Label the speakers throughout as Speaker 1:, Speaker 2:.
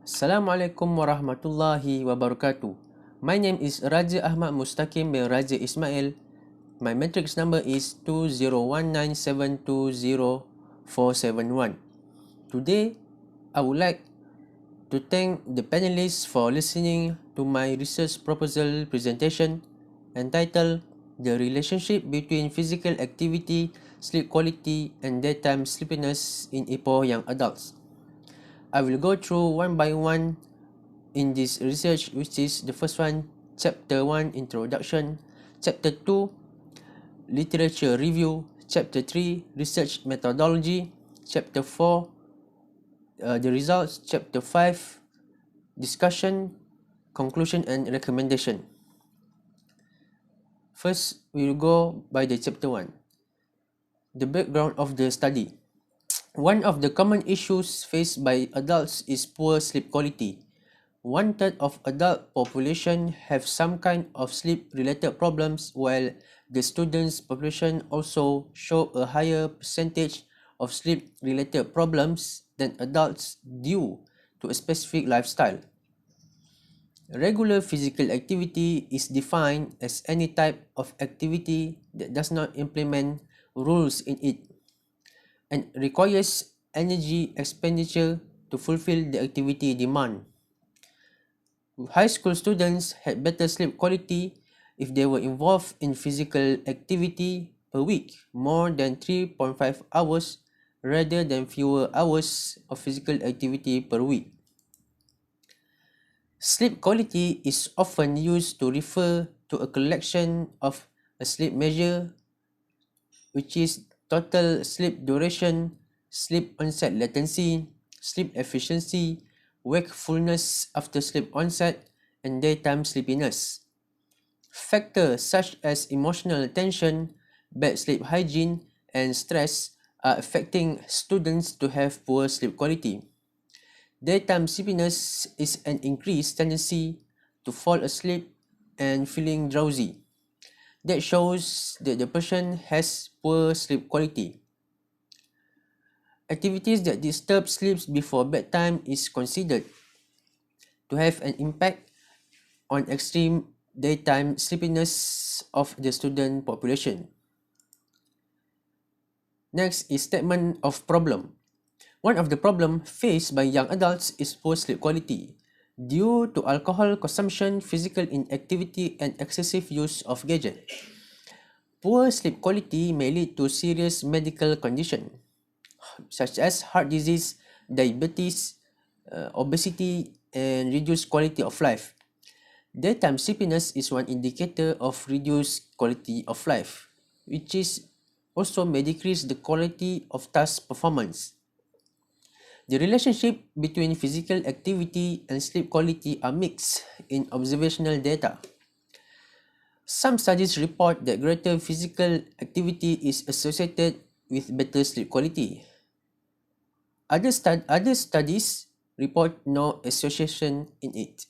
Speaker 1: Assalamualaikum warahmatullahi wabarakatuh. My name is Raja Ahmad Mustaqim bin Raja Ismail. My matrix number is 2019720471. Today, I would like to thank the panelists for listening to my research proposal presentation entitled The Relationship Between Physical Activity, Sleep Quality and Daytime Sleepiness in Ipoh Young Adults. I will go through one by one in this research, which is the first one, Chapter 1, Introduction, Chapter 2, Literature Review, Chapter 3, Research Methodology, Chapter 4, the results, Chapter 5, Discussion, Conclusion and Recommendation. First, we will go by the Chapter 1, the background of the study. One of the common issues faced by adults is poor sleep quality. 1/3 of adult population have some kind of sleep-related problems, while the students' population also show a higher percentage of sleep-related problems than adults due to a specific lifestyle. Regular physical activity is defined as any type of activity that does not implement rules in it and requires energy expenditure to fulfill the activity demand. High school students had better sleep quality if they were involved in physical activity per week, more than 3.5 hours rather than fewer hours of physical activity per week. Sleep quality is often used to refer to a collection of a sleep measure, which is total sleep duration, sleep onset latency, sleep efficiency, wakefulness after sleep onset, and daytime sleepiness. Factors such as emotional tension, bad sleep hygiene, and stress are affecting students to have poor sleep quality. Daytime sleepiness is an increased tendency to fall asleep and feeling drowsy. That shows that the person has poor sleep quality. Activities that disturb sleep before bedtime is considered to have an impact on extreme daytime sleepiness of the student population. Next is statement of problem. One of the problems faced by young adults is poor sleep quality due to alcohol consumption, physical inactivity, and excessive use of gadgets. Poor sleep quality may lead to serious medical conditions such as heart disease, diabetes, obesity, and reduced quality of life. Daytime sleepiness is one indicator of reduced quality of life, which is also may decrease the quality of task performance. The relationship between physical activity and sleep quality are mixed in observational data. Some studies report that greater physical activity is associated with better sleep quality. Other studies report no association in it.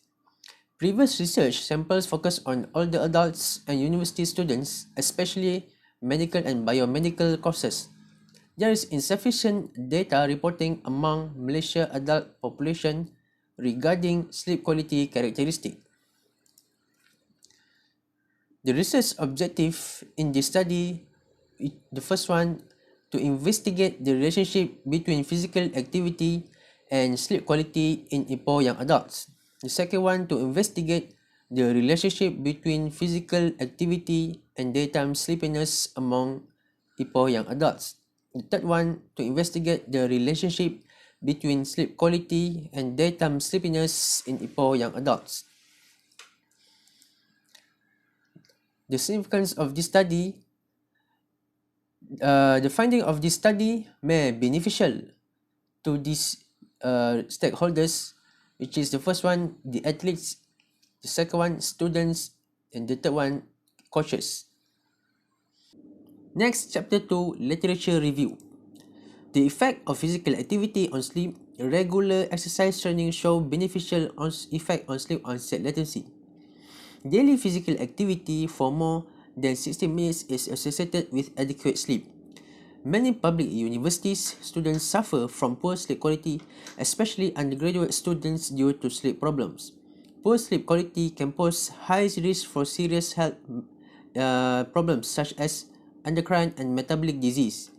Speaker 1: Previous research samples focus on older adults and university students, especially medical and biomedical courses. There is insufficient data reporting among Malaysia adult population regarding sleep quality characteristic. The research objective in this study, the first one, to investigate the relationship between physical activity and sleep quality in Ipoh young adults. The second one, to investigate the relationship between physical activity and daytime sleepiness among Ipoh young adults. The third one, to investigate the relationship between sleep quality and daytime sleepiness in Ipoh young adults. The significance of this study, the finding of this study may be beneficial to these stakeholders, which is the first one, the athletes, the second one, students, and the third one, coaches. Next, Chapter 2, Literature Review. The effect of physical activity on sleep. Regular exercise training show beneficial effect on sleep onset latency. Daily physical activity for more than 60 minutes is associated with adequate sleep. Many public universities students suffer from poor sleep quality, especially undergraduate students due to sleep problems. Poor sleep quality can pose high risk for serious health problems such as endocrine and metabolic disease.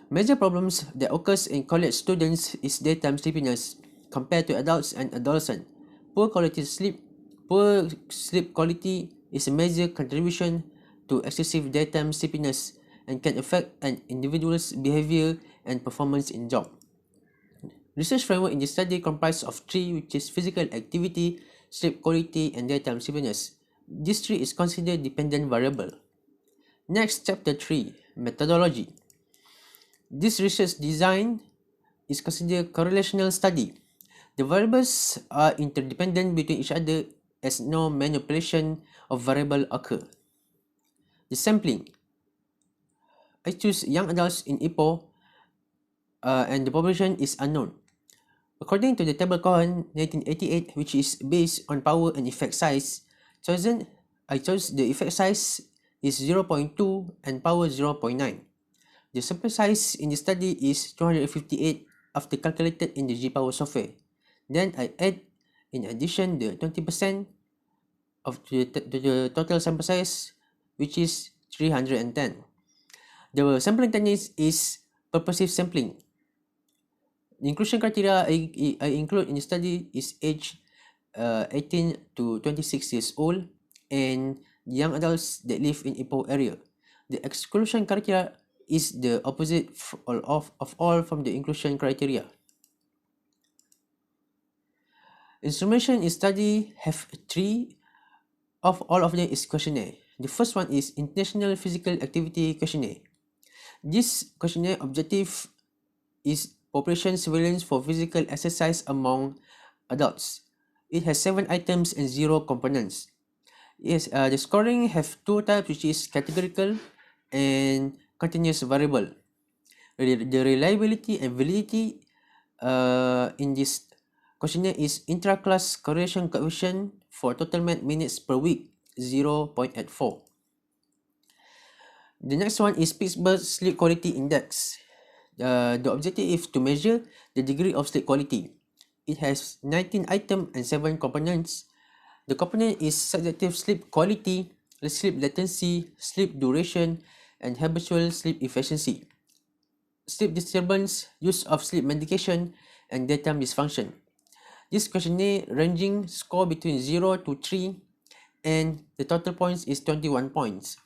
Speaker 1: Major problems that occurs in college students is daytime sleepiness compared to adults and adolescents. Poor quality sleep, poor sleep quality is a major contribution to excessive daytime sleepiness and can affect an individual's behavior and performance in job. Research framework in this study comprises of three, which is physical activity, sleep quality, and daytime sleepiness. This three is considered dependent variable. Next, chapter 3, methodology. This research design is considered correlational study. The variables are interdependent between each other as no manipulation of variable occur. The sampling. I choose young adults in Ipoh and the population is unknown. According to the table Cohen 1988, which is based on power and effect size, I chose the effect size is 0.2 and power 0.9. The sample size in the study is 258 after calculated in the G-Power software. Then I add in addition the 20% of the total sample size, which is 310. The sampling technique is purposive sampling. The inclusion criteria I include in the study is age 18 to 26 years old and young adults that live in Ipoh area. The exclusion criteria is the opposite of all from the inclusion criteria. Instrumentation in study have three of all of them is questionnaire. The first one is International Physical Activity Questionnaire. This questionnaire objective is population surveillance for physical exercise among adults. It has 7 items and 0 components. Yes, the scoring have two types, which is categorical and continuous variable. The reliability and validity in this questionnaire is intra-class correlation coefficient for total minutes per week 0.84. The next one is Pittsburgh Sleep Quality Index. The objective is to measure the degree of sleep quality. It has 19 items and 7 components. The component is subjective sleep quality, sleep latency, sleep duration, and habitual sleep efficiency. Sleep disturbance, use of sleep medication, and daytime dysfunction. This questionnaire ranging score between 0 to 3 and the total points is 21 points.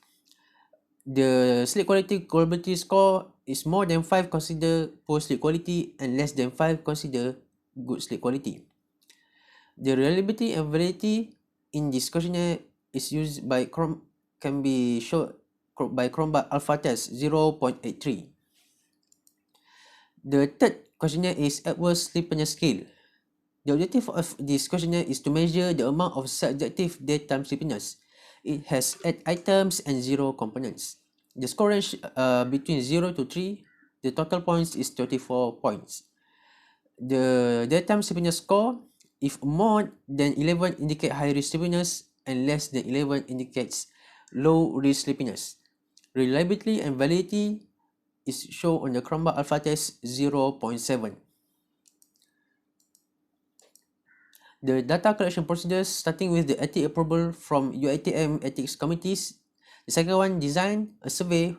Speaker 1: The sleep quality score is more than 5 consider poor sleep quality and less than 5 consider good sleep quality. The reliability and validity in this questionnaire is used by can be shown by Chromebus alpha test 0.83. The third questionnaire is Epworth Sleepiness Scale. The objective of this questionnaire is to measure the amount of subjective daytime sleepiness. It has 8 items and 0 components. The score range between 0 to 3. The total points is 34 points. The daytime sleepiness score, if more than 11 indicate high risk sleepiness and less than 11 indicates low risk sleepiness. Reliability and validity is shown on the Chromebus alpha test 0.7. The data collection procedures, starting with the ethic approval from UITM ethics committees. The second one, design a survey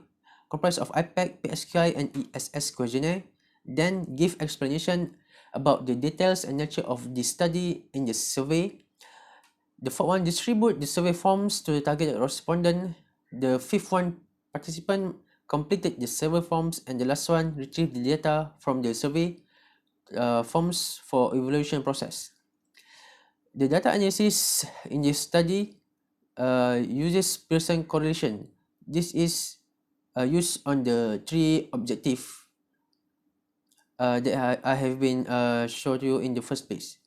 Speaker 1: comprised of IPAC, PSQI, and ESS questionnaire. Then give explanation about the details and nature of the study in the survey. The fourth one, distribute the survey forms to the target respondent. The fifth one, participant completed the survey forms, and the last one, retrieve the data from the survey forms for evaluation process. The data analysis in this study uses Pearson correlation. This is used on the three objective that I have been showed you in the first place.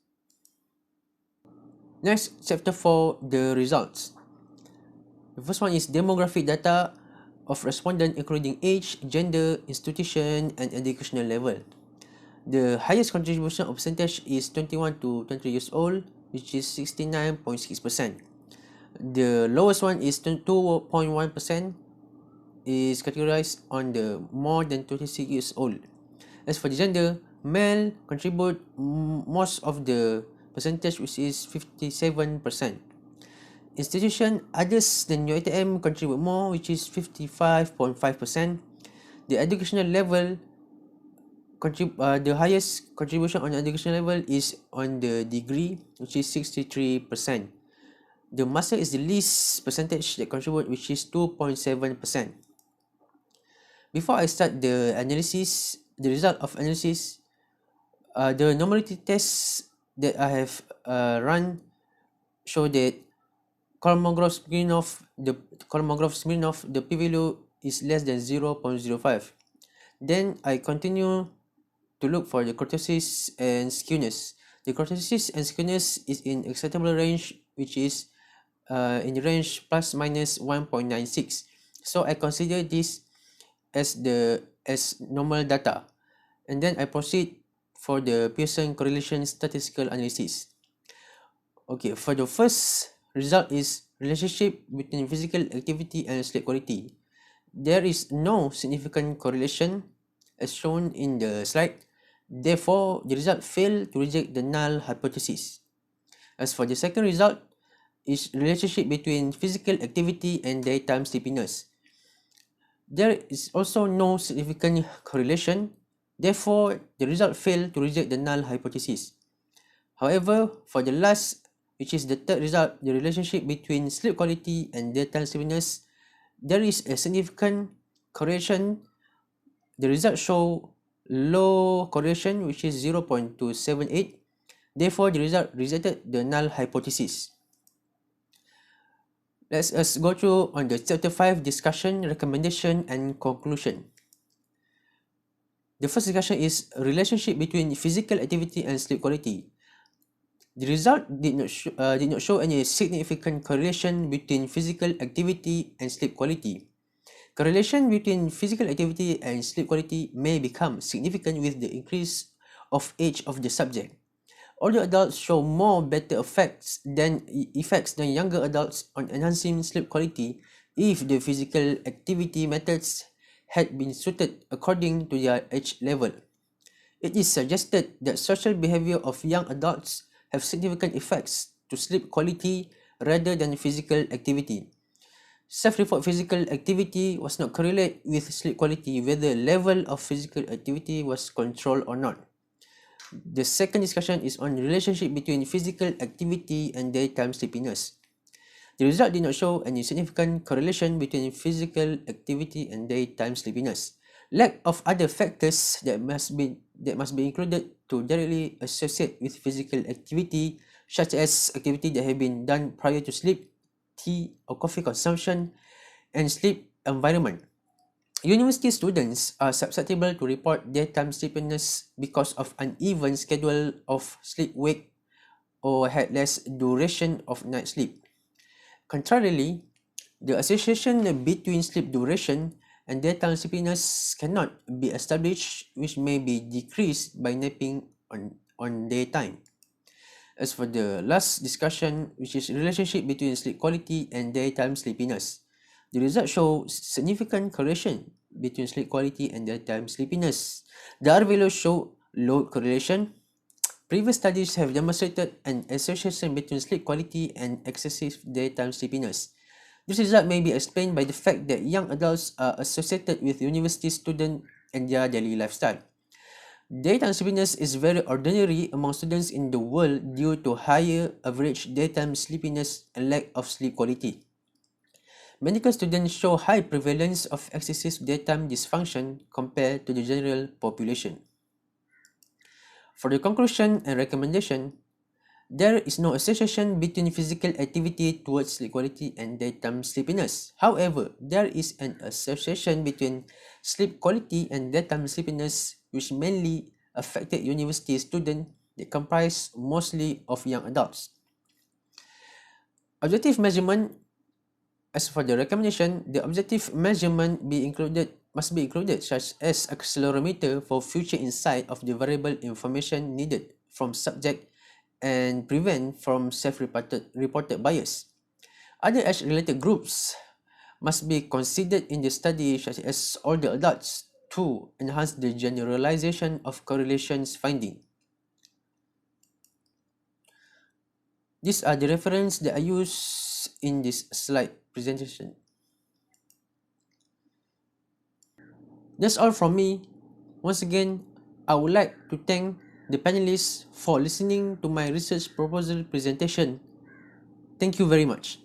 Speaker 1: Next, chapter 4, the results. The first one is demographic data of respondent including age, gender, institution, and educational level. The highest contribution of percentage is 21 to 23 years old, which is 69.6%. The lowest one is 2.1%, is categorized on the more than 26 years old. As for the gender, male contribute most of the percentage, which is 57%. Institution others than UiTM contribute more, which is 55.5%. The educational level the highest contribution on the educational level is on the degree, which is 63%. The master is the least percentage that contribute, which is 2.7%. Before I start the analysis, the result of analysis, the normality tests that I have run show that Kolmogorov-Smirnov, the p-value is less than 0.05. Then I continue to look for the kurtosis and skewness. The kurtosis and skewness is in acceptable range, which is in the range plus minus 1.96. So I consider this as normal data, and then I proceed for the Pearson correlation statistical analysis. Okay, for the first result is relationship between physical activity and sleep quality. There is no significant correlation as shown in the slide. Therefore, the result failed to reject the null hypothesis. As for the second result, is relationship between physical activity and daytime sleepiness. There is also no significant correlation. Therefore, the result failed to reject the null hypothesis. However, for the last, which is the third result, the relationship between sleep quality and daytime sleepiness, there is a significant correlation. The results show low correlation, which is 0.278. Therefore, the result rejected the null hypothesis. Let us go through on the chapter 5 discussion, recommendation and conclusion. The first discussion is relationship between physical activity and sleep quality. The result did not show any significant correlation between physical activity and sleep quality. Correlation between physical activity and sleep quality may become significant with the increase of age of the subject. Older adults show more better effects than younger adults on enhancing sleep quality if the physical activity methods had been suited according to their age level. It is suggested that social behavior of young adults have significant effects to sleep quality rather than physical activity. Self-report physical activity was not correlated with sleep quality whether level of physical activity was controlled or not. The second discussion is on relationship between physical activity and daytime sleepiness. The result did not show any significant correlation between physical activity and daytime sleepiness. Lack of other factors that must be included to directly associate with physical activity, such as activity that have been done prior to sleep, tea or coffee consumption, and sleep environment. University students are susceptible to report daytime sleepiness because of uneven schedule of sleep-wake or had less duration of night sleep. Contrarily, the association between sleep duration and daytime sleepiness cannot be established, which may be decreased by napping on daytime. As for the last discussion, which is relationship between sleep quality and daytime sleepiness, the results show significant correlation between sleep quality and daytime sleepiness. The R values show low correlation. Previous studies have demonstrated an association between sleep quality and excessive daytime sleepiness. This result may be explained by the fact that young adults are associated with university students and their daily lifestyle. Daytime sleepiness is very ordinary among students in the world due to higher average daytime sleepiness and lack of sleep quality. Medical students show high prevalence of excessive daytime dysfunction compared to the general population. For the conclusion and recommendation, there is no association between physical activity towards sleep quality and daytime sleepiness. However, there is an association between sleep quality and daytime sleepiness which mainly affected university students that comprise mostly of young adults. Objective measurement. As for the recommendation, the objective measurement must be included, such as accelerometer for future insight of the variable information needed from subject and prevent from self-reported bias. Other age-related groups must be considered in the study such as older adults to enhance the generalization of correlations finding. These are the references that I use in this slide presentation. That's all from me. Once again, I would like to thank the panelists for listening to my research proposal presentation. Thank you very much.